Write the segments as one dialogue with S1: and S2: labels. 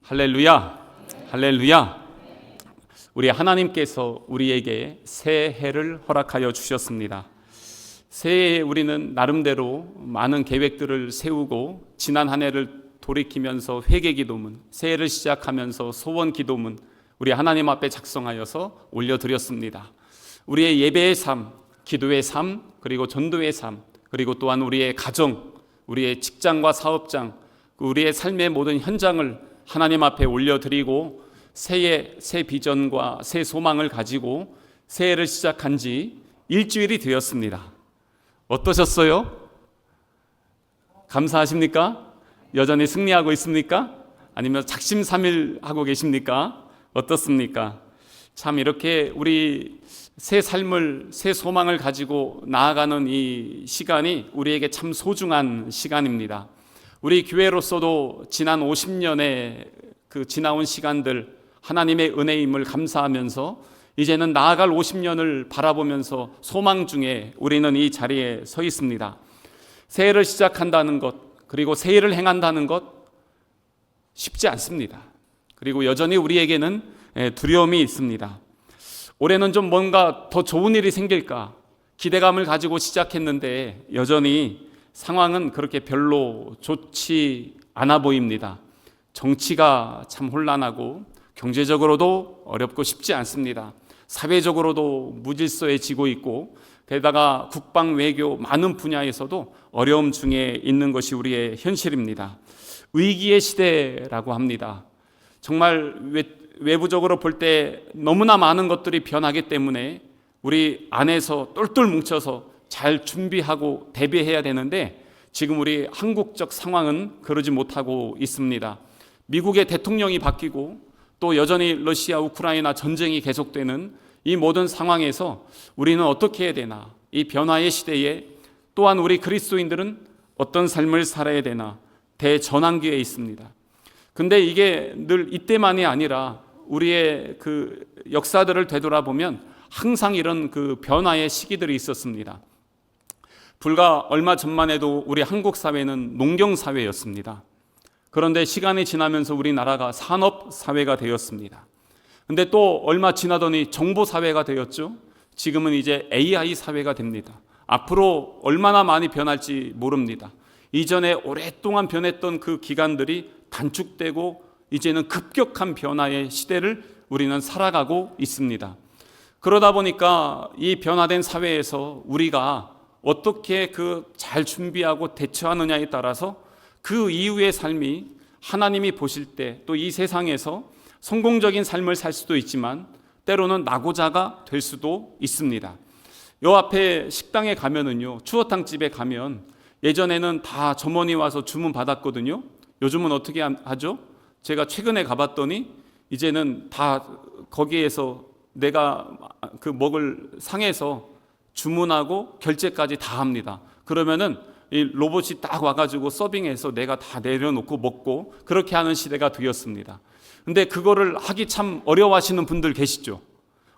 S1: 할렐루야, 할렐루야. 우리 하나님께서 우리에게 새해를 허락하여 주셨습니다. 새해에 우리는 나름대로 많은 계획들을 세우고 지난 한 해를 돌이키면서 회개 기도문, 새해를 시작하면서 소원 기도문 우리 하나님 앞에 작성하여서 올려드렸습니다. 우리의 예배의 삶, 기도의 삶, 그리고 전도의 삶, 그리고 또한 우리의 가정, 우리의 직장과 사업장, 우리의 삶의 모든 현장을 하나님 앞에 올려드리고 새해 새 비전과 새 소망을 가지고 새해를 시작한 지 일주일이 되었습니다. 어떠셨어요? 감사하십니까? 여전히 승리하고 있습니까? 아니면 작심삼일하고 계십니까? 어떻습니까? 참 이렇게 우리 새 삶을, 새 소망을 가지고 나아가는 이 시간이 우리에게 참 소중한 시간입니다. 우리 교회로서도 지난 50년의 그 지나온 시간들 하나님의 은혜임을 감사하면서 이제는 나아갈 50년을 바라보면서 소망 중에 우리는 이 자리에 서 있습니다. 새해를 시작한다는 것, 그리고 새해를 행한다는 것 쉽지 않습니다. 그리고 여전히 우리에게는 두려움이 있습니다. 올해는 좀 뭔가 더 좋은 일이 생길까 기대감을 가지고 시작했는데 여전히 상황은 그렇게 별로 좋지 않아 보입니다. 정치가 참 혼란하고 경제적으로도 어렵고 쉽지 않습니다. 사회적으로도 무질서해지고 있고 게다가 국방, 외교 많은 분야에서도 어려움 중에 있는 것이 우리의 현실입니다. 위기의 시대라고 합니다. 정말 외부적으로 볼 때 너무나 많은 것들이 변하기 때문에 우리 안에서 똘똘 뭉쳐서 잘 준비하고 대비해야 되는데 지금 우리 한국적 상황은 그러지 못하고 있습니다. 미국의 대통령이 바뀌고 또 여전히 러시아, 우크라이나 전쟁이 계속되는 이 모든 상황에서 우리는 어떻게 해야 되나, 이 변화의 시대에 또한 우리 그리스도인들은 어떤 삶을 살아야 되나 대전환기에 있습니다. 근데 이게 늘 이때만이 아니라 우리의 그 역사들을 되돌아보면 항상 이런 그 변화의 시기들이 있었습니다. 불과 얼마 전만 해도 우리 한국 사회는 농경 사회였습니다. 그런데 시간이 지나면서 우리나라가 산업 사회가 되었습니다. 근데 또 얼마 지나더니 정보 사회가 되었죠. 지금은 이제 AI 사회가 됩니다. 앞으로 얼마나 많이 변할지 모릅니다. 이전에 오랫동안 변했던 그 기간들이 단축되고 이제는 급격한 변화의 시대를 우리는 살아가고 있습니다. 그러다 보니까 이 변화된 사회에서 우리가 어떻게 그 잘 준비하고 대처하느냐에 따라서 그 이후의 삶이 하나님이 보실 때 또 이 세상에서 성공적인 삶을 살 수도 있지만 때로는 낙오자가 될 수도 있습니다. 요 앞에 식당에 가면은요, 추어탕 집에 가면 예전에는 다 점원이 와서 주문 받았거든요. 요즘은 어떻게 하죠? 제가 최근에 가봤더니 이제는 다 거기에서 내가 그 먹을 상에서 주문하고 결제까지 다 합니다. 그러면은 이 로봇이 딱 와가지고 서빙해서 내가 다 내려놓고 먹고 그렇게 하는 시대가 되었습니다. 근데 그거를 하기 참 어려워하시는 분들 계시죠?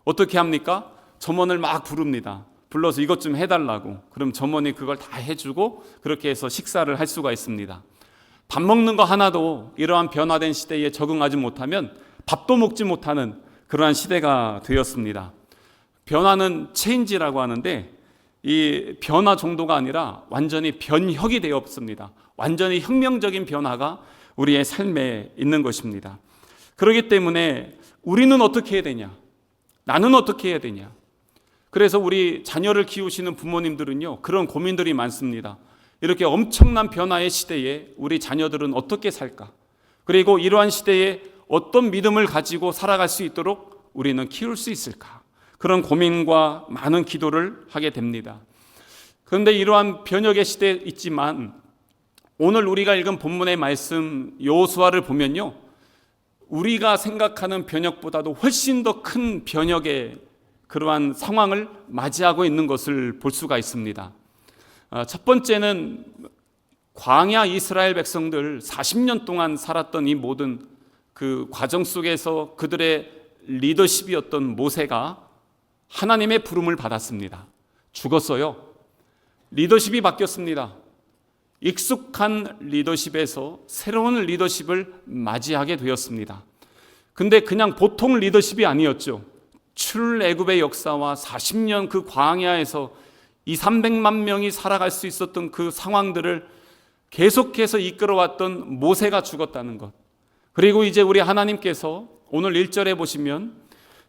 S1: 어떻게 합니까? 점원을 막 부릅니다. 불러서 이것 좀 해달라고. 그럼 점원이 그걸 다 해주고 그렇게 해서 식사를 할 수가 있습니다. 밥 먹는 거 하나도 이러한 변화된 시대에 적응하지 못하면 밥도 먹지 못하는 그러한 시대가 되었습니다. 변화는 체인지라고 하는데 이 변화 정도가 아니라 완전히 변혁이 되었습니다. 완전히 혁명적인 변화가 우리의 삶에 있는 것입니다. 그렇기 때문에 우리는 어떻게 해야 되냐? 나는 어떻게 해야 되냐? 그래서 우리 자녀를 키우시는 부모님들은요, 그런 고민들이 많습니다. 이렇게 엄청난 변화의 시대에 우리 자녀들은 어떻게 살까? 그리고 이러한 시대에 어떤 믿음을 가지고 살아갈 수 있도록 우리는 키울 수 있을까? 그런 고민과 많은 기도를 하게 됩니다. 그런데 이러한 변혁의 시대에 있지만 오늘 우리가 읽은 본문의 말씀 여호수아를 보면요, 우리가 생각하는 변혁보다도 훨씬 더 큰 변혁의 그러한 상황을 맞이하고 있는 것을 볼 수가 있습니다. 첫 번째는 광야 이스라엘 백성들 40년 동안 살았던 이 모든 그 과정 속에서 그들의 리더십이었던 모세가 하나님의 부름을 받았습니다. 죽었어요. 리더십이 바뀌었습니다. 익숙한 리더십에서 새로운 리더십을 맞이하게 되었습니다. 근데 그냥 보통 리더십이 아니었죠. 출애굽의 역사와 40년 그 광야에서 200~300만 명이 살아갈 수 있었던 그 상황들을 계속해서 이끌어왔던 모세가 죽었다는 것. 그리고 이제 우리 하나님께서 오늘 1절에 보시면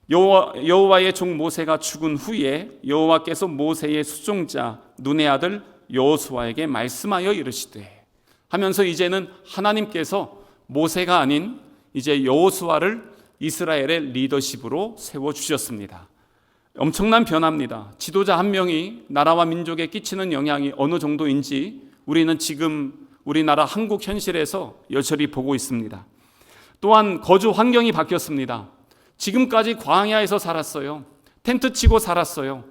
S1: 여호와의 종 모세가 죽은 후에 여호와께서 모세의 수종자 눈의 아들 여호수아에게 말씀하여 이르시되 하면서 이제는 하나님께서 모세가 아닌 이제 여호수아를 이스라엘의 리더십으로 세워주셨습니다. 엄청난 변화입니다. 지도자 한 명이 나라와 민족에 끼치는 영향이 어느 정도인지 우리는 지금 우리나라 한국 현실에서 여전히 보고 있습니다. 또한 거주 환경이 바뀌었습니다. 지금까지 광야에서 살았어요. 텐트 치고 살았어요.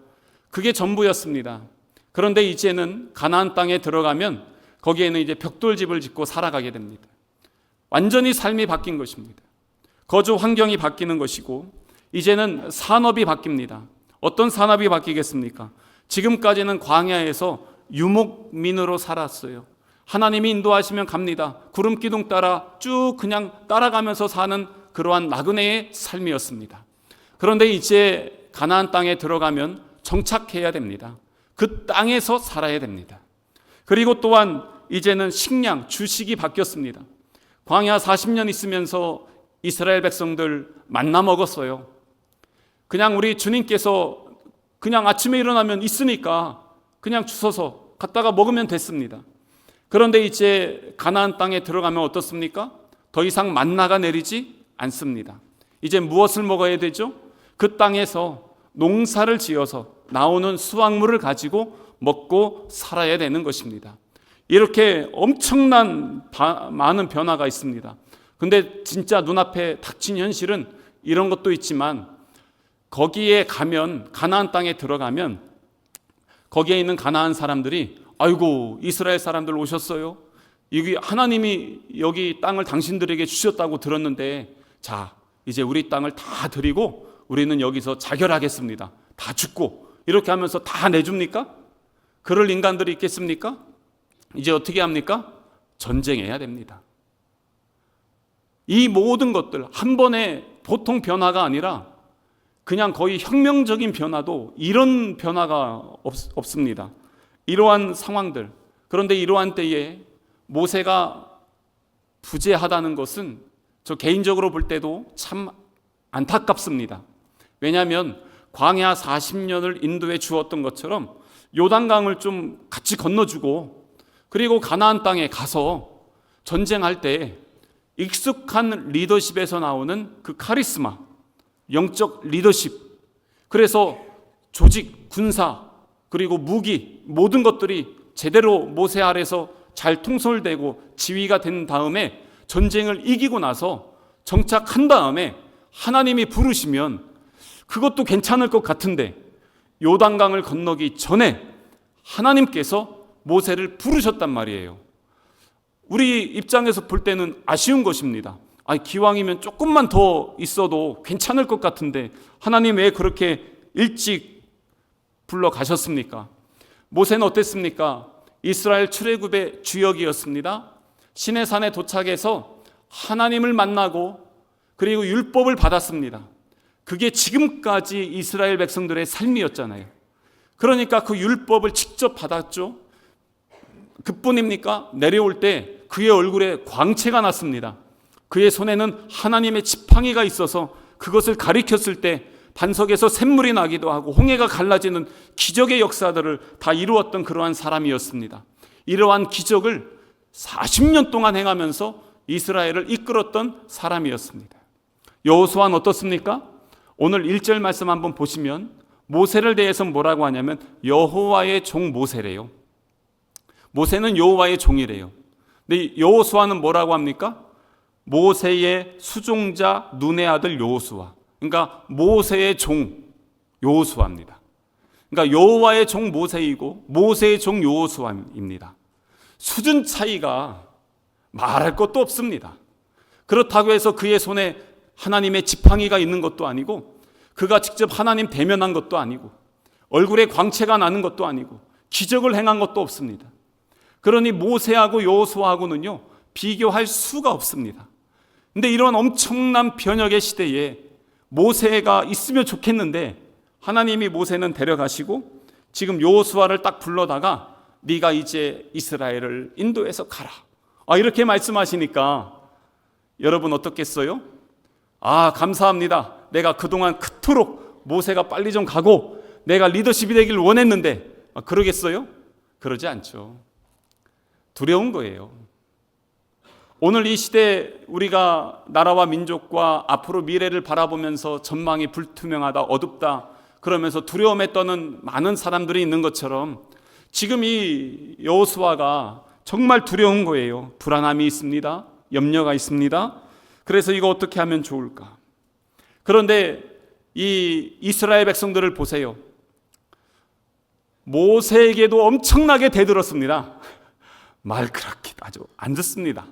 S1: 그게 전부였습니다. 그런데 이제는 가나안 땅에 들어가면 거기에는 이제 벽돌집을 짓고 살아가게 됩니다. 완전히 삶이 바뀐 것입니다. 거주 환경이 바뀌는 것이고 이제는 산업이 바뀝니다. 어떤 산업이 바뀌겠습니까? 지금까지는 광야에서 유목민으로 살았어요. 하나님이 인도하시면 갑니다. 구름 기둥 따라 쭉 그냥 따라가면서 사는 그러한 나그네의 삶이었습니다. 그런데 이제 가나안 땅에 들어가면 정착해야 됩니다. 그 땅에서 살아야 됩니다. 그리고 또한 이제는 식량, 주식이 바뀌었습니다. 광야 40년 있으면서 이스라엘 백성들 만나 먹었어요. 그냥 우리 주님께서 그냥 아침에 일어나면 있으니까 그냥 주워서 갖다가 먹으면 됐습니다. 그런데 이제 가나안 땅에 들어가면 어떻습니까? 더 이상 만나가 내리지 않습니다. 이제 무엇을 먹어야 되죠? 그 땅에서 농사를 지어서 나오는 수확물을 가지고 먹고 살아야 되는 것입니다. 이렇게 엄청난 많은 변화가 있습니다. 근데 진짜 눈앞에 닥친 현실은 이런 것도 있지만 거기에 가면 가나안 땅에 들어가면 거기에 있는 가나안 사람들이 아이고 이스라엘 사람들 오셨어요. 여기 하나님이 여기 땅을 당신들에게 주셨다고 들었는데 자 이제 우리 땅을 다 드리고 우리는 여기서 자결하겠습니다. 다 죽고 이렇게 하면서 다 내줍니까? 그럴 인간들이 있겠습니까? 이제 어떻게 합니까? 전쟁해야 됩니다. 이 모든 것들 한 번에 보통 변화가 아니라 그냥 거의 혁명적인 변화도 이런 변화가 없습니다. 이러한 상황들. 그런데 이러한 때에 모세가 부재하다는 것은 저 개인적으로 볼 때도 참 안타깝습니다. 왜냐하면 광야 40년을 인도해 주었던 것처럼 요단강을 좀 같이 건너주고 그리고 가나안 땅에 가서 전쟁할 때 익숙한 리더십에서 나오는 그 카리스마, 영적 리더십, 그래서 조직, 군사, 그리고 무기 모든 것들이 제대로 모세 아래서 잘 통솔되고 지휘가 된 다음에 전쟁을 이기고 나서 정착한 다음에 하나님이 부르시면 그것도 괜찮을 것 같은데 요단강을 건너기 전에 하나님께서 모세를 부르셨단 말이에요. 우리 입장에서 볼 때는 아쉬운 것입니다. 기왕이면 조금만 더 있어도 괜찮을 것 같은데 하나님 왜 그렇게 일찍 불러가셨습니까? 모세는 어땠습니까? 이스라엘 출애굽의 주역이었습니다. 시내산에 도착해서 하나님을 만나고 그리고 율법을 받았습니다. 그게 지금까지 이스라엘 백성들의 삶이었잖아요. 그러니까 그 율법을 직접 받았죠. 그뿐입니까? 내려올 때 그의 얼굴에 광채가 났습니다. 그의 손에는 하나님의 지팡이가 있어서 그것을 가리켰을 때 반석에서 샘물이 나기도 하고 홍해가 갈라지는 기적의 역사들을 다 이루었던 그러한 사람이었습니다. 이러한 기적을 40년 동안 행하면서 이스라엘을 이끌었던 사람이었습니다. 여호수아는 어떻습니까? 오늘 1절 말씀 한번 보시면 모세를 대해서 뭐라고 하냐면 여호와의 종 모세래요. 모세는 여호와의 종이래요. 근데 여호수아는 뭐라고 합니까? 모세의 수종자 눈의 아들 여호수아. 그러니까 모세의 종 여호수아입니다. 그러니까 여호와의 종 모세이고 모세의 종 여호수아입니다. 수준 차이가 말할 것도 없습니다. 그렇다고 해서 그의 손에 하나님의 지팡이가 있는 것도 아니고 그가 직접 하나님 대면한 것도 아니고 얼굴에 광채가 나는 것도 아니고 기적을 행한 것도 없습니다. 그러니 모세하고 여호수아하고는요 비교할 수가 없습니다. 근데 이런 엄청난 변혁의 시대에 모세가 있으면 좋겠는데 하나님이 모세는 데려가시고 지금 여호수아를 딱 불러다가 네가 이제 이스라엘을 인도해서 가라, 이렇게 말씀하시니까 여러분 어떻겠어요? 감사합니다. 내가 그동안 그토록 모세가 빨리 좀 가고 내가 리더십이 되길 원했는데, 그러겠어요? 그러지 않죠. 두려운 거예요. 오늘 이 시대 우리가 나라와 민족과 앞으로 미래를 바라보면서 전망이 불투명하다, 어둡다 그러면서 두려움에 떠는 많은 사람들이 있는 것처럼 지금 이 여호수아가 정말 두려운 거예요. 불안함이 있습니다. 염려가 있습니다. 그래서 이거 어떻게 하면 좋을까? 그런데 이 이스라엘 백성들을 보세요. 모세에게도 엄청나게 대들었습니다. 말 그렇게 아주 안 듣습니다.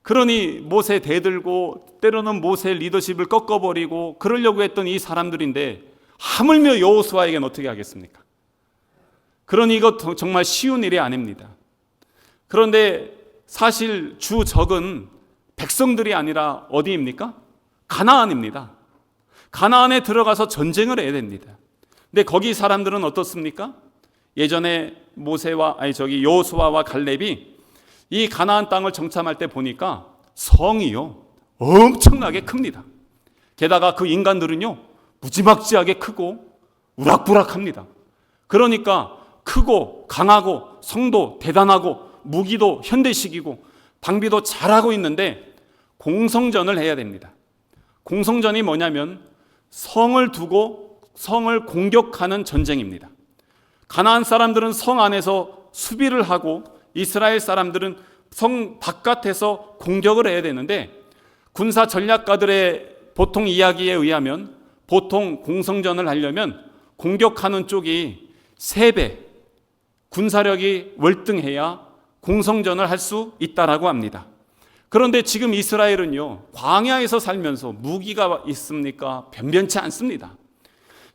S1: 그러니 모세 대들고 때로는 모세의 리더십을 꺾어버리고 그러려고 했던 이 사람들인데 하물며 여호수아에게는 어떻게 하겠습니까? 그러니 이거 정말 쉬운 일이 아닙니다. 그런데 사실 주적은 백성들이 아니라 어디입니까? 가나안입니다. 가나안에 들어가서 전쟁을 해야 됩니다. 근데 거기 사람들은 어떻습니까? 예전에 여호수아와 갈렙이 이 가나안 땅을 정탐할 때 보니까 성이요 엄청나게 큽니다. 게다가 그 인간들은요 무지막지하게 크고 우락부락합니다. 그러니까 크고 강하고 성도 대단하고 무기도 현대식이고 방비도 잘하고 있는데 공성전을 해야 됩니다. 공성전이 뭐냐면 성을 두고 성을 공격하는 전쟁입니다. 가나안 사람들은 성 안에서 수비를 하고 이스라엘 사람들은 성 바깥에서 공격을 해야 되는데 군사 전략가들의 보통 이야기에 의하면 보통 공성전을 하려면 공격하는 쪽이 3배 군사력이 월등해야 공성전을 할 수 있다라고 합니다. 그런데 지금 이스라엘은요 광야에서 살면서 무기가 있습니까? 변변치 않습니다.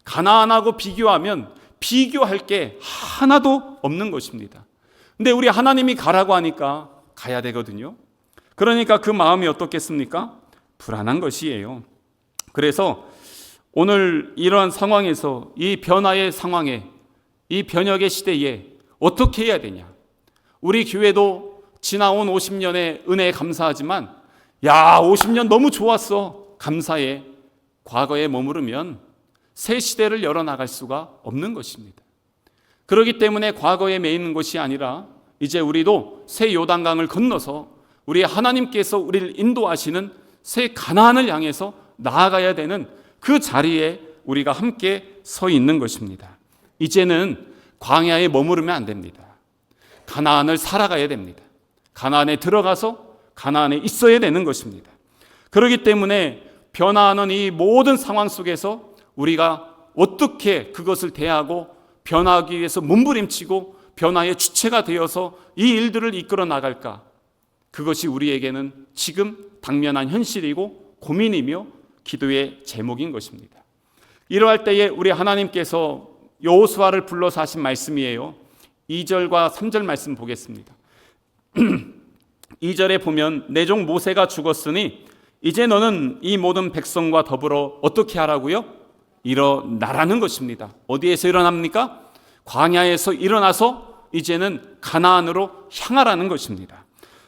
S1: 가나안하고 비교하면 비교할 게 하나도 없는 것입니다. 근데 우리 하나님이 가라고 하니까 가야 되거든요. 그러니까 그 마음이 어떻겠습니까? 불안한 것이에요. 그래서 오늘 이러한 상황에서 이 변화의 상황에 이 변혁의 시대에 어떻게 해야 되냐? 우리 교회도 지나온 50년의 은혜에 감사하지만 50년 너무 좋았어 감사해. 과거에 머무르면 새 시대를 열어나갈 수가 없는 것입니다. 그렇기 때문에 과거에 매이는 것이 아니라 이제 우리도 새 요단강을 건너서 우리 하나님께서 우리를 인도하시는 새 가나안을 향해서 나아가야 되는 그 자리에 우리가 함께 서 있는 것입니다. 이제는 광야에 머무르면 안 됩니다. 가나안을 살아가야 됩니다. 가나안에 들어가서 가나안에 있어야 되는 것입니다. 그렇기 때문에 변화하는 이 모든 상황 속에서 우리가 어떻게 그것을 대하고 변화하기 위해서 몸부림치고 변화의 주체가 되어서 이 일들을 이끌어 나갈까? 그것이 우리에게는 지금 당면한 현실이고 고민이며 기도의 제목인 것입니다. 이러할 때에 우리 하나님께서 여호수아를 불러서 하신 말씀이에요. 2절과 3절 말씀 보겠습니다. 2절에 보면 내 종 모세가 죽었으니 이제 너는 이 모든 백성과 더불어 어떻게 하라고요? 일어나라는 것입니다. 어디에서 일어납니까? 광야에서 일어나서 이제는 가나안으로 향하라는 것입니다.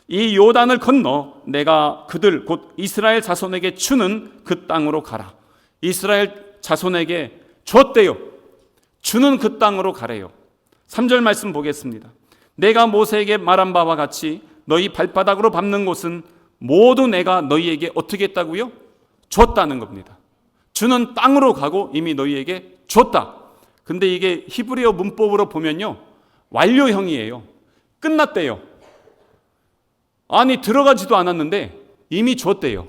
S1: 이 요단을 건너 내가 그들 곧 이스라엘 자손에게 주는 그 땅으로 가라. 이스라엘 자손에게 줬대요. 주는 그 땅으로 가래요. 3절 말씀 보겠습니다. 내가 모세에게 말한 바와 같이 너희 발바닥으로 밟는 곳은 모두 내가 너희에게 어떻게 했다고요? 줬다는 겁니다. 주는 땅으로 가고 이미 너희에게 줬다. 근데 이게 히브리어 문법으로 보면요 완료형이에요. 끝났대요. 아니 들어가지도 않았는데 이미 줬대요.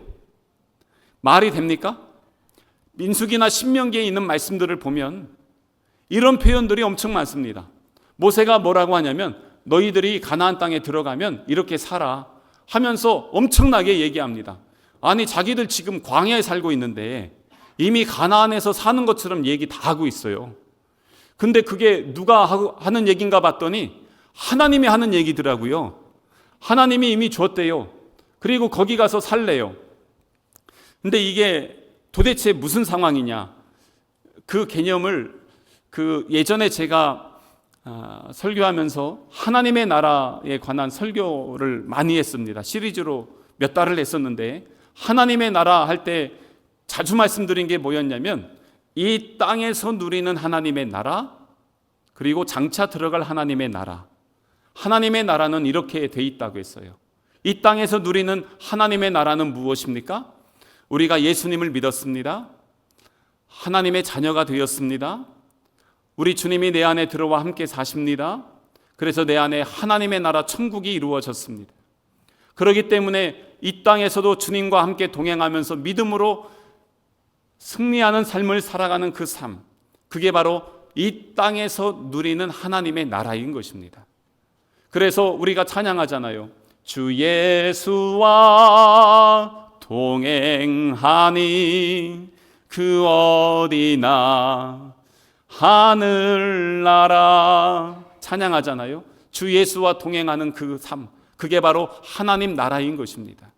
S1: 말이 됩니까? 민수기나 신명기에 있는 말씀들을 보면 이런 표현들이 엄청 많습니다. 모세가 뭐라고 하냐면 너희들이 가나안 땅에 들어가면 이렇게 살아 하면서 엄청나게 얘기합니다. 아니 자기들 지금 광야에 살고 있는데 이미 가나안에서 사는 것처럼 얘기 다 하고 있어요. 근데 그게 누가 하는 얘기인가 봤더니 하나님이 하는 얘기더라고요. 하나님이 이미 줬대요. 그리고 거기 가서 살래요. 근데 이게 도대체 무슨 상황이냐? 그 개념을 예전에 제가 설교하면서 하나님의 나라에 관한 설교를 많이 했습니다. 시리즈로 몇 달을 했었는데, 하나님의 나라 할 때 자주 말씀드린 게 뭐였냐면, 이 땅에서 누리는 하나님의 나라, 그리고 장차 들어갈 하나님의 나라. 하나님의 나라는 이렇게 돼 있다고 했어요. 이 땅에서 누리는 하나님의 나라는 무엇입니까? 우리가 예수님을 믿었습니다. 하나님의 자녀가 되었습니다. 우리 주님이 내 안에 들어와 함께 사십니다. 그래서 내 안에 하나님의 나라 천국이 이루어졌습니다. 그렇기 때문에 이 땅에서도 주님과 함께 동행하면서 믿음으로 승리하는 삶을 살아가는 그 삶, 그게 바로 이 땅에서 누리는 하나님의 나라인 것입니다. 그래서 우리가 찬양하잖아요. 주 예수와 동행하니 그 어디나 하늘나라, 찬양하잖아요. 주 예수와 동행하는 그 삶, 그게 바로 하나님 나라인 것입니다.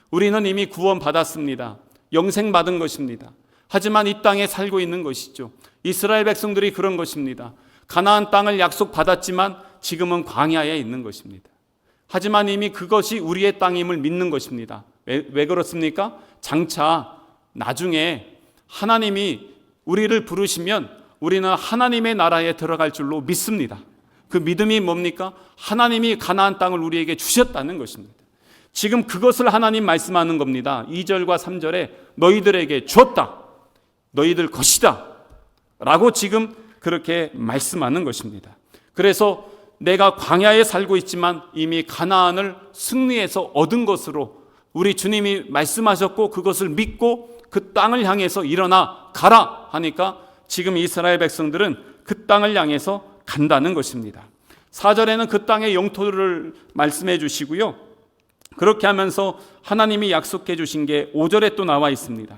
S1: 우리는 이미 구원 받았습니다. 영생 받은 것입니다. 하지만 이 땅에 살고 있는 것이죠. 이스라엘 백성들이 그런 것입니다. 가나안 땅을 약속받았지만 지금은 광야에 있는 것입니다. 하지만 이미 그것이 우리의 땅임을 믿는 것입니다. 왜 그렇습니까? 장차 나중에 하나님이 우리를 부르시면 우리는 하나님의 나라에 들어갈 줄로 믿습니다. 그 믿음이 뭡니까? 하나님이 가나안 땅을 우리에게 주셨다는 것입니다. 지금 그것을 하나님 말씀하는 겁니다. 2절과 3절에 너희들에게 주었다, 너희들 것이다 라고 지금 그렇게 말씀하는 것입니다. 그래서 내가 광야에 살고 있지만 이미 가나안을 승리해서 얻은 것으로 우리 주님이 말씀하셨고, 그것을 믿고 그 땅을 향해서 일어나 가라 하니까 지금 이스라엘 백성들은 그 땅을 향해서 간다는 것입니다. 4절에는 그 땅의 영토를 말씀해 주시고요. 그렇게 하면서 하나님이 약속해 주신 게 5절에 또 나와 있습니다.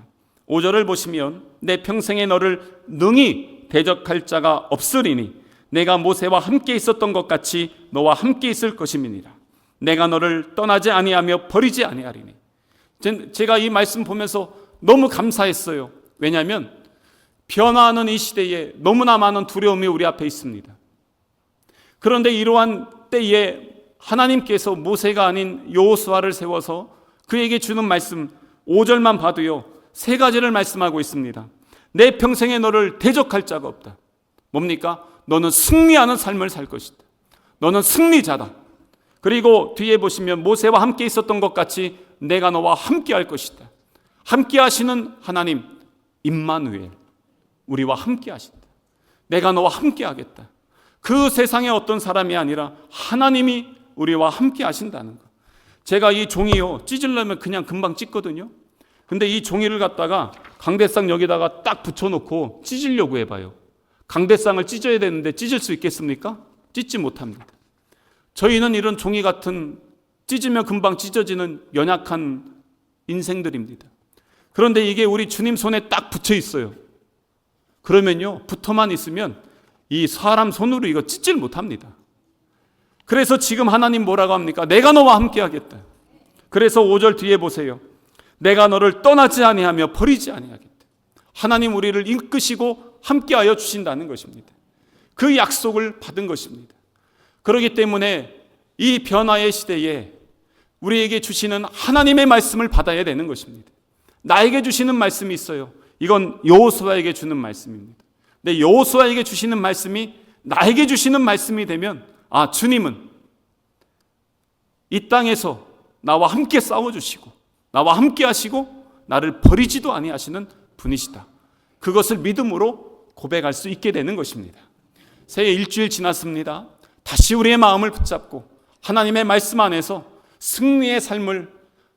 S1: 5절을 보시면 내 평생에 너를 능히 대적할 자가 없으리니 내가 모세와 함께 있었던 것 같이 너와 함께 있을 것임이니라. 내가 너를 떠나지 아니하며 버리지 아니하리니. 제가 이 말씀 보면서 너무 감사했어요. 왜냐하면 변화하는 이 시대에 너무나 많은 두려움이 우리 앞에 있습니다. 그런데 이러한 때에 하나님께서 모세가 아닌 여호수아를 세워서 그에게 주는 말씀 5절만 봐도요, 3가지를 말씀하고 있습니다. 내 평생에 너를 대적할 자가 없다. 뭡니까? 너는 승리하는 삶을 살 것이다. 너는 승리자다. 그리고 뒤에 보시면 모세와 함께 있었던 것 같이 내가 너와 함께 할 것이다. 함께 하시는 하나님 임마누엘, 우리와 함께 하신다. 내가 너와 함께 하겠다. 그 세상에 어떤 사람이 아니라 하나님이 우리와 함께 하신다는 것. 제가 이 종이요, 찢으려면 그냥 금방 찢거든요. 근데 이 종이를 갖다가 강대상 여기다가 딱 붙여놓고 찢으려고 해봐요. 강대상을 찢어야 되는데 찢을 수 있겠습니까? 찢지 못합니다. 저희는 이런 종이 같은 찢으면 금방 찢어지는 연약한 인생들입니다. 그런데 이게 우리 주님 손에 딱 붙여 있어요. 그러면요, 붙어만 있으면 이 사람 손으로 이거 찢질 못합니다. 그래서 지금 하나님 뭐라고 합니까? 내가 너와 함께 하겠다. 그래서 5절 뒤에 보세요. 내가 너를 떠나지 아니하며 버리지 아니하겠다. 하나님 우리를 이끄시고 함께하여 주신다는 것입니다. 그 약속을 받은 것입니다. 그렇기 때문에 이 변화의 시대에 우리에게 주시는 하나님의 말씀을 받아야 되는 것입니다. 나에게 주시는 말씀이 있어요. 이건 여호수아에게 주는 말씀입니다. 근데 여호수아에게 주시는 말씀이 나에게 주시는 말씀이 되면, 아, 주님은 이 땅에서 나와 함께 싸워주시고 나와 함께 하시고 나를 버리지도 아니하시는 분이시다. 그것을 믿음으로 고백할 수 있게 되는 것입니다. 새해 일주일 지났습니다. 다시 우리의 마음을 붙잡고 하나님의 말씀 안에서 승리의 삶을,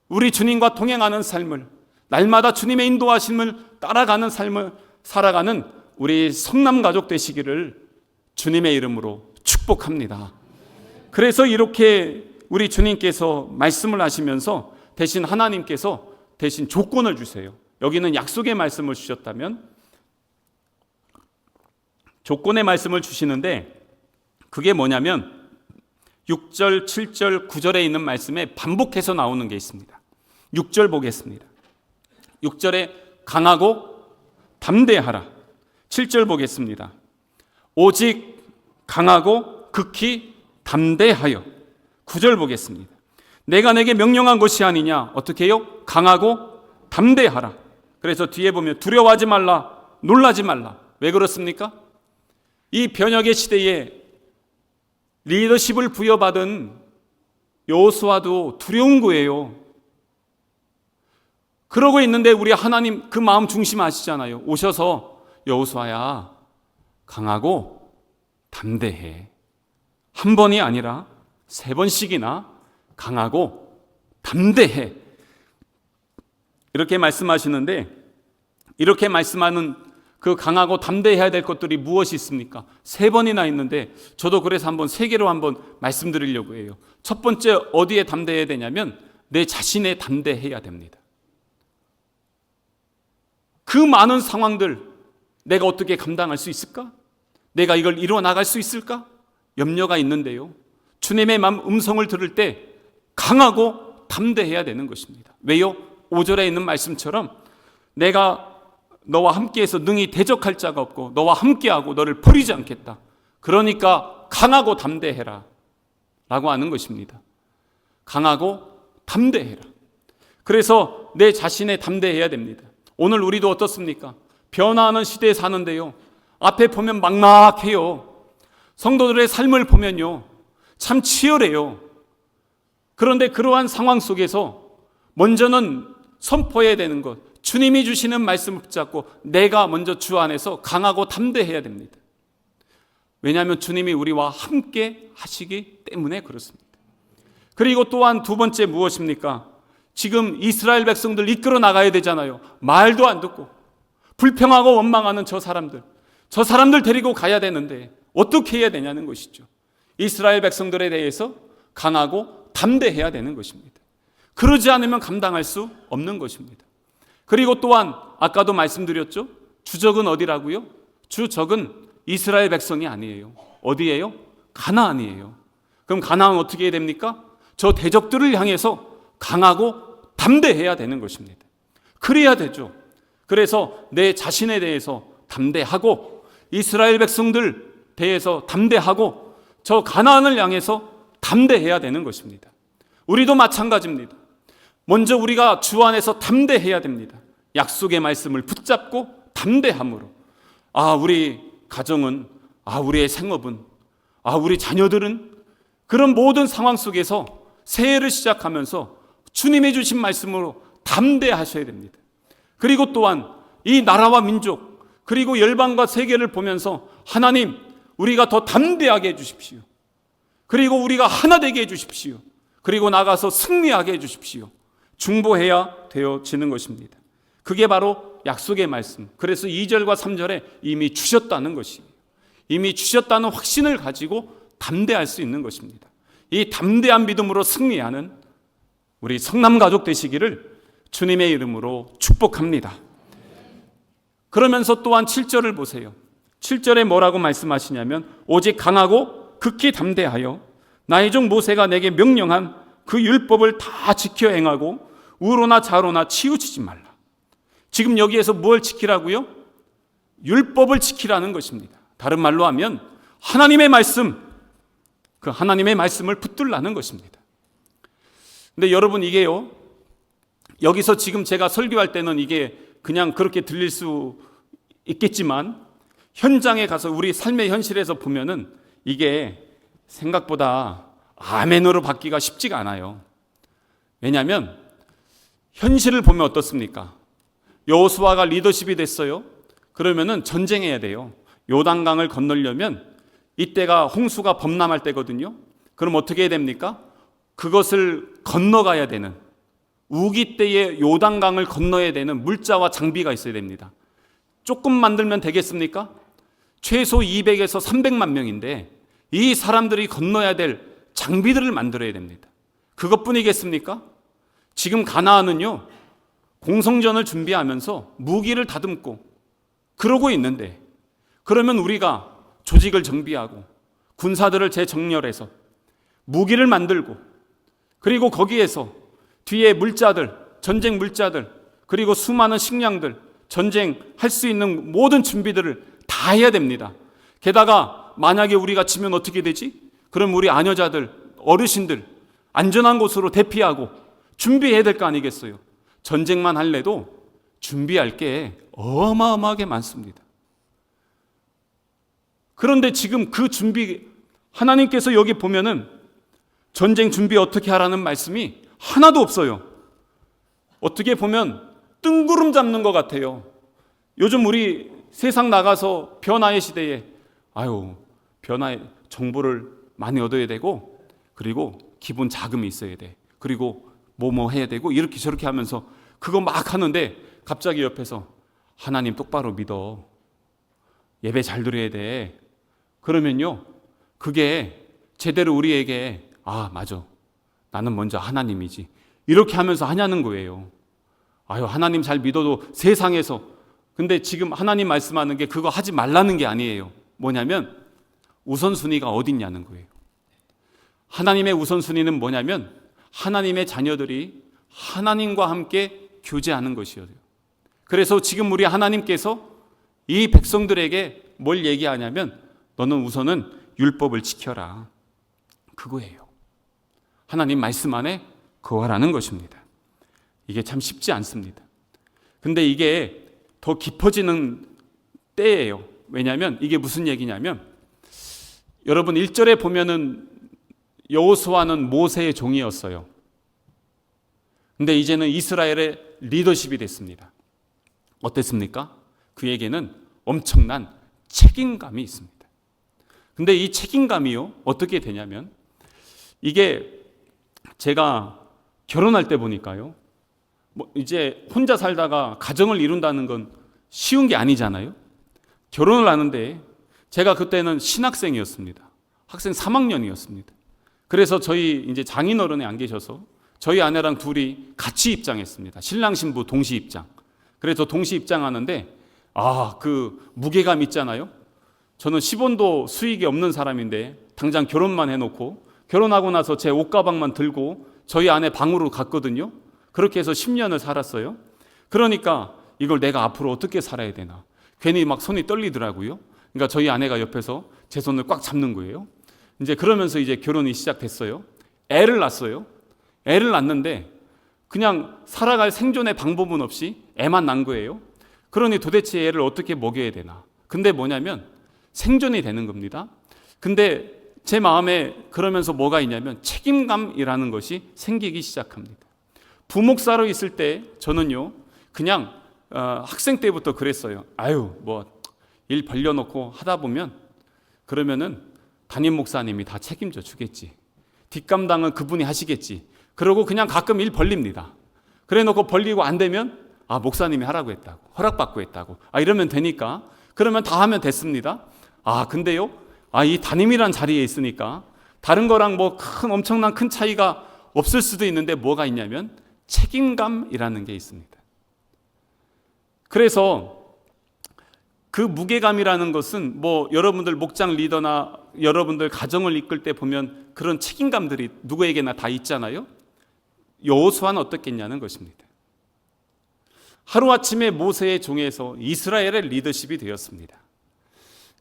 S1: 우리 주님과 동행하는 삶을, 날마다 주님의 인도하심을 따라가는 삶을 살아가는 우리 성남 가족 되시기를 주님의 이름으로 축복합니다. 그래서 이렇게 우리 주님께서 말씀을 하시면서 대신 하나님께서 대신 조건을 주세요. 여기는 약속의 말씀을 주셨다면 조건의 말씀을 주시는데, 그게 뭐냐면 6절, 7절, 9절에 있는 말씀에 반복해서 나오는 게 있습니다. 6절 보겠습니다. 6절에 강하고 담대하라. 7절 보겠습니다. 오직 강하고 극히 담대하여. 9절 보겠습니다. 내가 내게 명령한 것이 아니냐. 어떻게 해요? 강하고 담대하라. 그래서 뒤에 보면 두려워하지 말라, 놀라지 말라. 왜 그렇습니까? 이 변혁의 시대에 리더십을 부여받은 여호수아도 두려운 거예요. 그러고 있는데 우리 하나님 그 마음 중심 아시잖아요. 오셔서 여호수아야, 강하고 담대해. 한 번이 아니라 3번씩이나 강하고 담대해. 이렇게 말씀하시는데, 이렇게 말씀하는 그 강하고 담대해야 될 것들이 무엇이 있습니까? 3번이나 있는데 저도 그래서 한번 3개로 한번 말씀드리려고 해요. 첫 번째, 어디에 담대해야 되냐면 내 자신에 담대해야 됩니다. 그 많은 상황들 내가 어떻게 감당할 수 있을까? 내가 이걸 이루어 나갈 수 있을까? 염려가 있는데요, 주님의 음성을 들을 때 강하고 담대해야 되는 것입니다. 왜요? 5절에 있는 말씀처럼 내가 너와 함께해서 능히 대적할 자가 없고 너와 함께하고 너를 버리지 않겠다. 그러니까 강하고 담대해라 라고 하는 것입니다. 강하고 담대해라. 그래서 내 자신에 담대해야 됩니다. 오늘 우리도 어떻습니까? 변화하는 시대에 사는데요, 앞에 보면 막막해요. 성도들의 삶을 보면요, 참 치열해요. 그런데 그러한 상황 속에서 먼저는 선포해야 되는 것, 주님이 주시는 말씀을 붙잡고 내가 먼저 주 안에서 강하고 담대해야 됩니다. 왜냐하면 주님이 우리와 함께 하시기 때문에 그렇습니다. 그리고 또한 두 번째 무엇입니까? 지금 이스라엘 백성들 이끌어 나가야 되잖아요. 말도 안 듣고 불평하고 원망하는 저 사람들 데리고 가야 되는데 어떻게 해야 되냐는 것이죠. 이스라엘 백성들에 대해서 강하고 담대해야 되는 것입니다. 그러지 않으면 감당할 수 없는 것입니다. 그리고 또한 아까도 말씀드렸죠. 주적은 어디라고요? 주적은 이스라엘 백성이 아니에요. 어디예요? 가나안이에요. 그럼 가나안은 어떻게 해야 됩니까? 저 대적들을 향해서 강하고 담대해야 되는 것입니다. 그래야 되죠. 그래서 내 자신에 대해서 담대하고 이스라엘 백성들 대해서 담대하고 저 가나안을 향해서 담대해야 되는 것입니다. 우리도 마찬가지입니다. 먼저 우리가 주 안에서 담대해야 됩니다. 약속의 말씀을 붙잡고 담대함으로, 우리 가정은, 우리의 생업은, 우리 자녀들은 그런 모든 상황 속에서 새해를 시작하면서 주님이 주신 말씀으로 담대하셔야 됩니다. 그리고 또한 이 나라와 민족 그리고 열방과 세계를 보면서 하나님, 우리가 더 담대하게 해주십시오. 그리고 우리가 하나 되게 해주십시오. 그리고 나가서 승리하게 해주십시오. 중보해야 되어지는 것입니다. 그게 바로 약속의 말씀. 그래서 2절과 3절에 이미 주셨다는 것이에요. 이미 주셨다는 확신을 가지고 담대할 수 있는 것입니다. 이 담대한 믿음으로 승리하는 우리 성남 가족 되시기를 주님의 이름으로 축복합니다. 그러면서 또한 7절을 보세요. 7절에 뭐라고 말씀하시냐면 오직 강하고 극히 담대하여 나의 종 모세가 내게 명령한 그 율법을 다 지켜 행하고 우로나 좌로나 치우치지 말라. 지금 여기에서 뭘 지키라고요? 율법을 지키라는 것입니다. 다른 말로 하면 하나님의 말씀, 그 하나님의 말씀을 붙들라는 것입니다. 근데 여러분, 이게요, 여기서 지금 제가 설교할 때는 이게 그냥 그렇게 들릴 수 있겠지만 현장에 가서 우리 삶의 현실에서 보면은 이게 생각보다 아멘으로 받기가 쉽지가 않아요. 왜냐하면 현실을 보면 어떻습니까? 여호수아가 리더십이 됐어요. 그러면은 전쟁해야 돼요. 요단강을 건너려면 이때가 홍수가 범람할 때거든요. 그럼 어떻게 해야 됩니까? 그것을 건너가야 되는, 우기 때에 요단강을 건너야 되는 물자와 장비가 있어야 됩니다. 조금 만들면 되겠습니까? 최소 200에서 300만 명인데 이 사람들이 건너야 될 장비들을 만들어야 됩니다. 그것뿐이겠습니까? 지금 가나안은요, 공성전을 준비하면서 무기를 다듬고 그러고 있는데, 그러면 우리가 조직을 정비하고 군사들을 재정렬해서 무기를 만들고, 그리고 거기에서 뒤에 물자들, 전쟁 물자들, 그리고 수많은 식량들, 전쟁할 수 있는 모든 준비들을 다 해야 됩니다. 게다가 만약에 우리가 지면 어떻게 되지? 그럼 우리 아녀자들, 어르신들 안전한 곳으로 대피하고 준비해야 될 거 아니겠어요? 전쟁만 할래도 준비할 게 어마어마하게 많습니다. 그런데 지금 그 준비, 하나님께서 여기 보면은 전쟁 준비 어떻게 하라는 말씀이 하나도 없어요. 어떻게 보면 뜬구름 잡는 것 같아요. 요즘 우리 세상 나가서 변화의 시대에 변화의 정보를 많이 얻어야 되고, 그리고 기본 자금이 있어야 돼. 그리고 뭐 해야 되고, 이렇게 저렇게 하면서 그거 막 하는데 갑자기 옆에서 하나님 똑바로 믿어. 예배 잘 드려야 돼. 그러면요, 그게 제대로 우리에게 맞아. 나는 먼저 하나님이지. 이렇게 하면서 하냐는 거예요. 하나님 잘 믿어도 세상에서. 근데 지금 하나님 말씀하는 게 그거 하지 말라는 게 아니에요. 뭐냐면 우선순위가 어딨냐는 거예요. 하나님의 우선순위는 뭐냐면 하나님의 자녀들이 하나님과 함께 교제하는 것이에요. 그래서 지금 우리 하나님께서 이 백성들에게 뭘 얘기하냐면 너는 우선은 율법을 지켜라. 그거예요. 하나님 말씀 안에 거하라는 것입니다. 이게 참 쉽지 않습니다. 근데 이게 더 깊어지는 때예요. 왜냐하면 이게 무슨 얘기냐면, 여러분 1절에 보면은 여호수아는 모세의 종이었어요. 근데 이제는 이스라엘의 리더십이 됐습니다. 어땠습니까? 그에게는 엄청난 책임감이 있습니다. 근데 이 책임감이요, 어떻게 되냐면, 이게 제가 결혼할 때 보니까요, 이제 혼자 살다가 가정을 이룬다는 건 쉬운 게 아니잖아요. 결혼을 하는데 제가 그때는 신학생이었습니다. 학생 3학년이었습니다. 그래서 저희 이제 장인어른이 안 계셔서 저희 아내랑 둘이 같이 입장했습니다. 신랑 신부 동시 입장. 그래서 동시 입장하는데 그 무게감 있잖아요. 저는 10원도 수익이 없는 사람인데 당장 결혼만 해놓고, 결혼하고 나서 제 옷가방만 들고 저희 아내 방으로 갔거든요. 그렇게 해서 10년을 살았어요. 그러니까 이걸 내가 앞으로 어떻게 살아야 되나, 괜히 막 손이 떨리더라고요. 그러니까 저희 아내가 옆에서 제 손을 꽉 잡는 거예요. 이제 그러면서 이제 결혼이 시작됐어요. 애를 낳았어요. 애를 낳는데 그냥 살아갈 생존의 방법은 없이 애만 낳은 거예요. 그러니 도대체 애를 어떻게 먹여야 되나. 근데 뭐냐면 생존이 되는 겁니다. 근데 제 마음에 그러면서 뭐가 있냐면 책임감이라는 것이 생기기 시작합니다. 부목사로 있을 때 저는요, 그냥 학생 때부터 그랬어요. 일 벌려놓고 하다 보면 그러면은 담임 목사님이 다 책임져 주겠지. 뒷감당은 그분이 하시겠지. 그러고 그냥 가끔 일 벌립니다. 그래 놓고 벌리고 안 되면 목사님이 하라고 했다고, 허락받고 했다고, 이러면 되니까 그러면 다 하면 됐습니다. 근데요, 이 담임이란 자리에 있으니까 다른 거랑 엄청난 큰 차이가 없을 수도 있는데 뭐가 있냐면 책임감이라는 게 있습니다. 그래서 그 무게감이라는 것은 여러분들 목장 리더나 여러분들 가정을 이끌 때 보면 그런 책임감들이 누구에게나 다 있잖아요. 여호수아는 어떻겠냐는 것입니다. 하루아침에 모세의 종에서 이스라엘의 리더십이 되었습니다.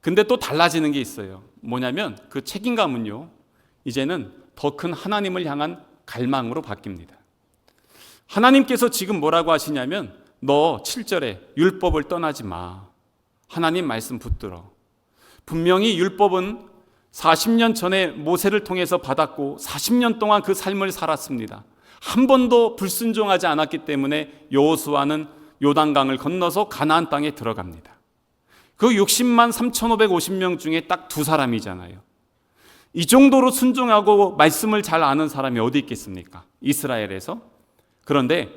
S1: 근데 또 달라지는 게 있어요. 뭐냐면 그 책임감은요, 이제는 더 큰 하나님을 향한 갈망으로 바뀝니다. 하나님께서 지금 뭐라고 하시냐면, 너 7절에 율법을 떠나지 마. 하나님 말씀 붙들어. 분명히 율법은 40년 전에 모세를 통해서 받았고 40년 동안 그 삶을 살았습니다. 한 번도 불순종하지 않았기 때문에 여호수아는 요단강을 건너서 가나안 땅에 들어갑니다. 그 60만 3,550명 중에 딱 2사람이잖아요. 이 정도로 순종하고 말씀을 잘 아는 사람이 어디 있겠습니까? 이스라엘에서. 그런데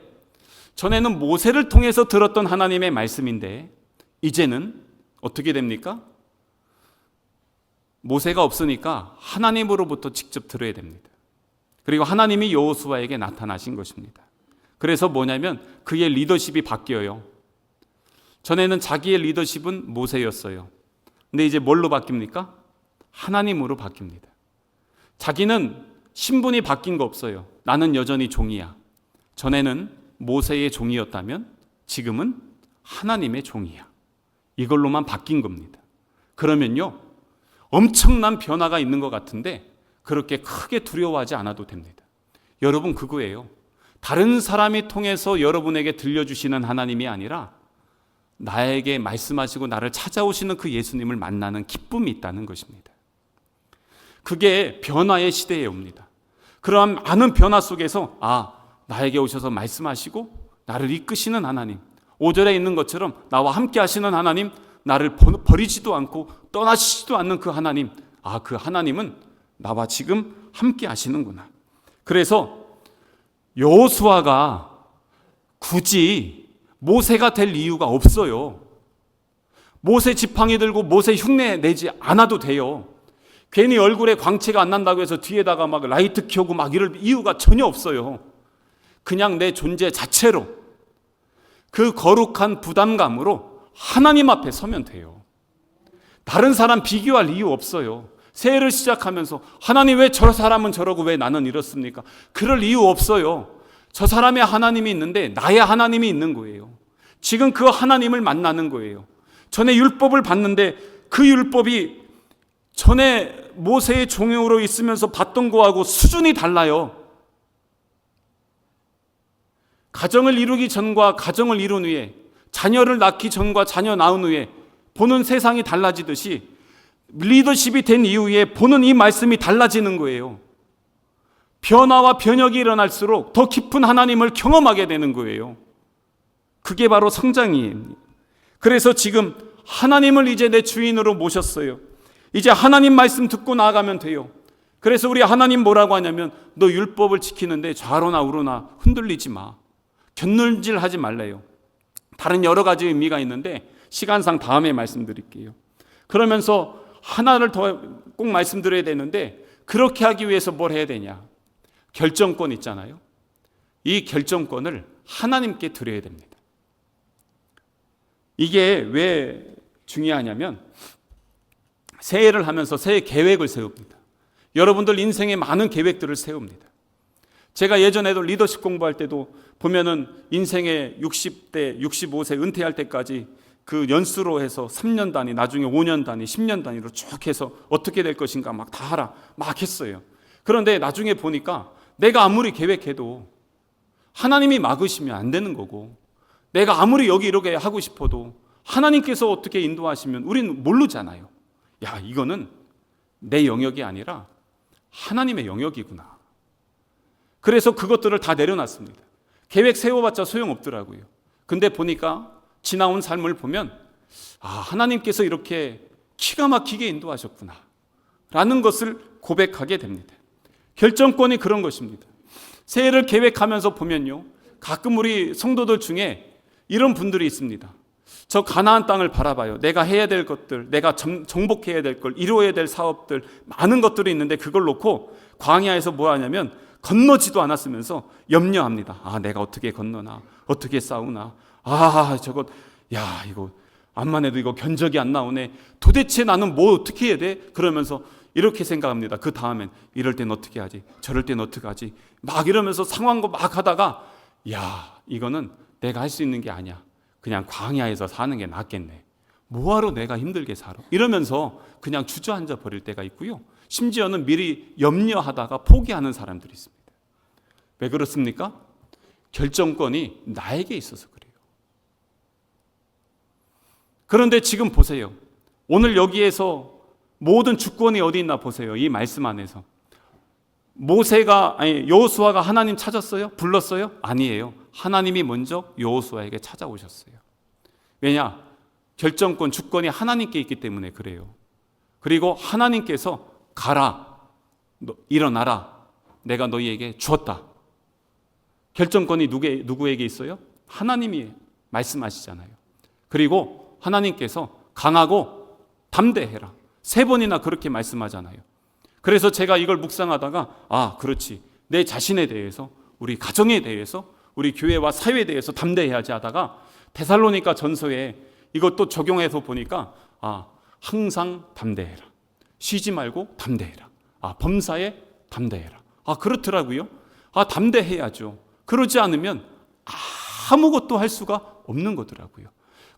S1: 전에는 모세를 통해서 들었던 하나님의 말씀인데 이제는 어떻게 됩니까? 모세가 없으니까 하나님으로부터 직접 들어야 됩니다. 그리고 하나님이 여호수아에게 나타나신 것입니다. 그래서 뭐냐면 그의 리더십이 바뀌어요. 전에는 자기의 리더십은 모세였어요. 근데 이제 뭘로 바뀝니까? 하나님으로 바뀝니다. 자기는 신분이 바뀐 거 없어요. 나는 여전히 종이야. 전에는 모세의 종이었다면 지금은 하나님의 종이야. 이걸로만 바뀐 겁니다. 그러면요, 엄청난 변화가 있는 것 같은데 그렇게 크게 두려워하지 않아도 됩니다. 여러분, 그거예요. 다른 사람이 통해서 여러분에게 들려주시는 하나님이 아니라 나에게 말씀하시고 나를 찾아오시는 그 예수님을 만나는 기쁨이 있다는 것입니다. 그게 변화의 시대에 옵니다. 그러한 많은 변화 속에서 나에게 오셔서 말씀하시고 나를 이끄시는 하나님, 5절에 있는 것처럼 나와 함께 하시는 하나님, 나를 버리지도 않고 떠나시지도 않는 그 하나님, 그 하나님은 나와 지금 함께 하시는구나. 그래서 여호수아가 굳이 모세가 될 이유가 없어요. 모세 지팡이 들고 모세 흉내 내지 않아도 돼요. 괜히 얼굴에 광채가 안 난다고 해서 뒤에다가 막 라이트 켜고 막 이럴 이유가 전혀 없어요. 그냥 내 존재 자체로 그 거룩한 부담감으로 하나님 앞에 서면 돼요. 다른 사람 비교할 이유 없어요. 새해를 시작하면서 하나님 왜 저 사람은 저러고 왜 나는 이렇습니까? 그럴 이유 없어요. 저 사람의 하나님이 있는데 나의 하나님이 있는 거예요. 지금 그 하나님을 만나는 거예요. 전에 율법을 봤는데 그 율법이 전에 모세의 종으로 있으면서 봤던 거하고 수준이 달라요. 가정을 이루기 전과 가정을 이룬 후에, 자녀를 낳기 전과 자녀 낳은 후에 보는 세상이 달라지듯이 리더십이 된 이후에 보는 이 말씀이 달라지는 거예요. 변화와 변혁이 일어날수록 더 깊은 하나님을 경험하게 되는 거예요. 그게 바로 성장이에요. 그래서 지금 하나님을 이제 내 주인으로 모셨어요. 이제 하나님 말씀 듣고 나아가면 돼요. 그래서 우리 하나님 뭐라고 하냐면 너 율법을 지키는데 좌로나 우로나 흔들리지 마. 곁눈질하지 말래요. 다른 여러 가지 의미가 있는데 시간상 다음에 말씀드릴게요. 그러면서 하나를 더 꼭 말씀드려야 되는데 그렇게 하기 위해서 뭘 해야 되냐? 결정권 있잖아요. 이 결정권을 하나님께 드려야 됩니다. 이게 왜 중요하냐면 새해를 하면서 새해 계획을 세웁니다. 여러분들 인생에 많은 계획들을 세웁니다. 제가 예전에도 리더십 공부할 때도 보면은 인생의 60대, 65세 은퇴할 때까지 그 연수로 해서 3년 단위, 나중에 5년 단위, 10년 단위로 쭉 해서 어떻게 될 것인가 막 다 하라 막 했어요. 그런데 나중에 보니까 내가 아무리 계획해도 하나님이 막으시면 안 되는 거고, 내가 아무리 여기 이렇게 하고 싶어도 하나님께서 어떻게 인도하시면 우리는 모르잖아요. 야, 이거는 내 영역이 아니라 하나님의 영역이구나. 그래서 그것들을 다 내려놨습니다. 계획 세워봤자 소용없더라고요. 근데 보니까 지나온 삶을 보면 하나님께서 이렇게 기가 막히게 인도하셨구나 라는 것을 고백하게 됩니다. 결정권이 그런 것입니다. 새해를 계획하면서 보면요, 가끔 우리 성도들 중에 이런 분들이 있습니다. 저 가나안 땅을 바라봐요. 내가 해야 될 것들, 내가 정복해야 될 걸, 이루어야 될 사업들, 많은 것들이 있는데 그걸 놓고 광야에서 뭐 하냐면 건너지도 않았으면서 염려합니다. 내가 어떻게 건너나, 어떻게 싸우나, 저거, 이거 암만 해도 이거 견적이 안 나오네. 도대체 나는 뭐 어떻게 해야 돼? 그러면서 이렇게 생각합니다. 그 다음엔 이럴 땐 어떻게 하지? 저럴 땐 어떻게 하지? 막 이러면서 상황고 막 하다가 이거는 내가 할 수 있는 게 아니야. 그냥 광야에서 사는 게 낫겠네. 뭐하러 내가 힘들게 살아? 이러면서 그냥 주저앉아 버릴 때가 있고요. 심지어는 미리 염려하다가 포기하는 사람들이 있습니다. 왜 그렇습니까? 결정권이 나에게 있어서 그래요. 그런데 지금 보세요. 오늘 여기에서 모든 주권이 어디 있나 보세요. 이 말씀 안에서. 여호수아가 하나님 찾았어요? 불렀어요? 아니에요. 하나님이 먼저 여호수아에게 찾아오셨어요. 왜냐? 결정권, 주권이 하나님께 있기 때문에 그래요. 그리고 하나님께서 가라, 일어나라, 내가 너희에게 주었다. 결정권이 누구에게 있어요? 하나님이 말씀하시잖아요. 그리고 하나님께서 강하고 담대해라, 3번이나 그렇게 말씀하잖아요. 그래서 제가 이걸 묵상하다가 그렇지, 내 자신에 대해서, 우리 가정에 대해서, 우리 교회와 사회에 대해서 담대해야지 하다가 데살로니가 전서에 이것도 적용해서 보니까 항상 담대해라, 쉬지 말고 담대해라, 범사에 담대해라, 그렇더라고요. 담대해야죠. 그러지 않으면 아무것도 할 수가 없는 거더라고요.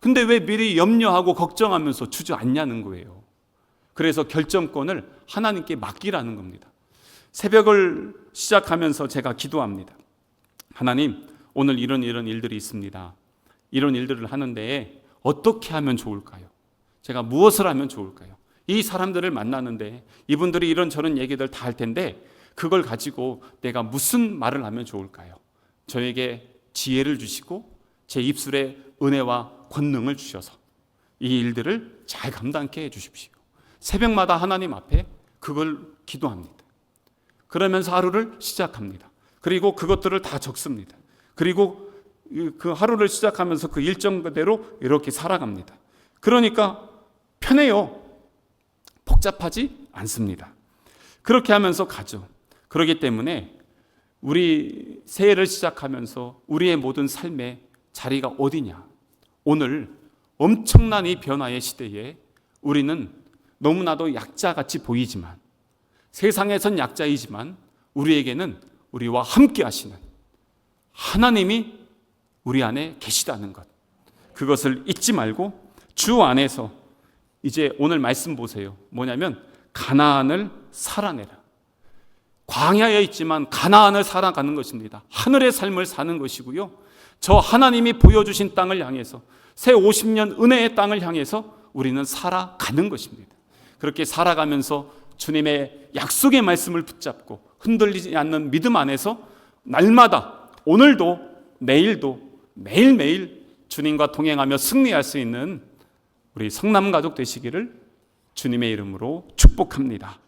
S1: 근데 왜 미리 염려하고 걱정하면서 주저앉냐는 거예요. 그래서 결정권을 하나님께 맡기라는 겁니다. 새벽을 시작하면서 제가 기도합니다. 하나님, 오늘 이런 일들이 있습니다. 이런 일들을 하는데 어떻게 하면 좋을까요? 제가 무엇을 하면 좋을까요? 이 사람들을 만나는데 이분들이 이런저런 얘기들 다 할 텐데 그걸 가지고 내가 무슨 말을 하면 좋을까요? 저에게 지혜를 주시고 제 입술에 은혜와 권능을 주셔서 이 일들을 잘 감당케 해 주십시오. 새벽마다 하나님 앞에 그걸 기도합니다. 그러면서 하루를 시작합니다. 그리고 그것들을 다 적습니다. 그리고 그 하루를 시작하면서 그 일정 그대로 이렇게 살아갑니다. 그러니까 편해요. 복잡하지 않습니다. 그렇게 하면서 가죠. 그렇기 때문에 우리 새해를 시작하면서 우리의 모든 삶의 자리가 어디냐? 오늘 엄청난 이 변화의 시대에 우리는 너무나도 약자같이 보이지만, 세상에선 약자이지만 우리에게는 우리와 함께 하시는 하나님이 우리 안에 계시다는 것, 그것을 잊지 말고 주 안에서 이제 오늘 말씀 보세요. 뭐냐면 가나안을 살아내라. 광야에 있지만 가나안을 살아가는 것입니다. 하늘의 삶을 사는 것이고요. 저 하나님이 보여주신 땅을 향해서 새 50년 은혜의 땅을 향해서 우리는 살아가는 것입니다. 그렇게 살아가면서 주님의 약속의 말씀을 붙잡고 흔들리지 않는 믿음 안에서 날마다 오늘도 내일도 매일매일 주님과 동행하며 승리할 수 있는 우리 성남가족 되시기를 주님의 이름으로 축복합니다.